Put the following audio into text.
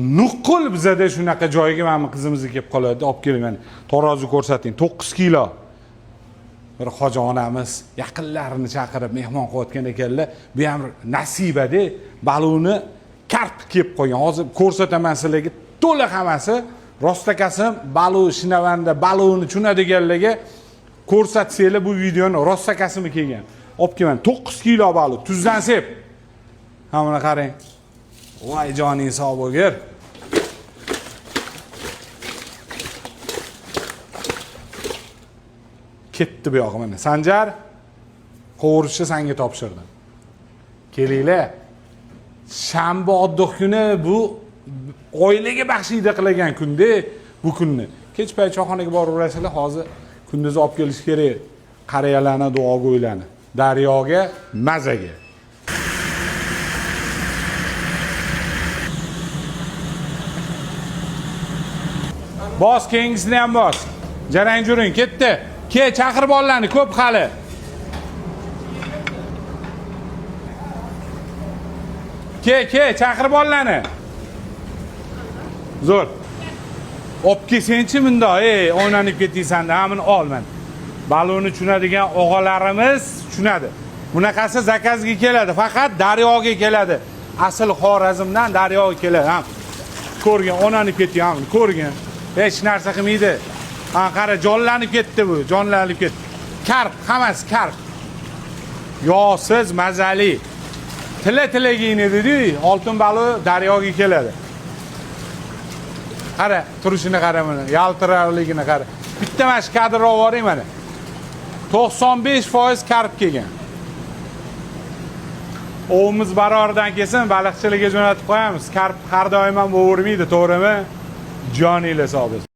Nuqul bizada shunaqa joyga mana qizimiz kelib qoladi, olib keling mana tarozi ko'rsating, 9 kilo. Bir hoji onamiz yaqinlarini chaqirib mehmon qilayotgan ekanlar. Bu ham nasibada balonni karp kelib qo'ygan. Hozir ko'rsataman sizlarga to'liq hammasi. Rostakasam balu shinavanda balonni tushunadiganlarga ko'rsatsanglar bu videoni rostakasimi kelgan. Olib kelman 9 kilo balu tuzdan sep. Hamma qarang. Voy joning sog' bo'lgir. Ketdi bu yog'i mana. Sanjar qovurishni senga topshirdim. Kelinglar. Shanba oddiy kuni bu oilaga baxshida qilgan kunda bu kunni. Kech payt choyxonaga borib urasizlar, hozir kunduzi olib kelish kerak. Qariyalarni duoga o'ylani. Daryoga, mazaga. Bos kengisini ham bos. Jarang juring, ketdi. Ke chaqirib ollarni, ko'p hali. Ke chaqirib ollarni. Zo'r. Olib kelsenchi bunda, o'ynanib ketdingsan-da, hamini ol men. Balonni tushunadigan o'g'alarimiz tushunadi. Bunaqasi zakazga keladi, faqat daryoga keladi. Asl Xorazmdan daryoga keladi. Ham ko'rgan, o'ynanib ketdi, ham ko'rgan. Hech narsa qilmaydi. Ha, qara, jonlanib ketdi bu, jonlanib ketdi. Karp, hammasi karp. Yog'siz, mazali. Tila-tilagini dedi, oltin balı daryoga keladi. Qara, turishini qara mana, yaltirarligini qara. Bitta mana shu kadr olib boring mana. 95% karp kelgan. O'g'imiz baroridan kelsin, baliqchilikka jo'natib qo'yamiz. Karp har doim ham bo'vermaydi, to'g'rimi? Joninglar sog' bo'lsin.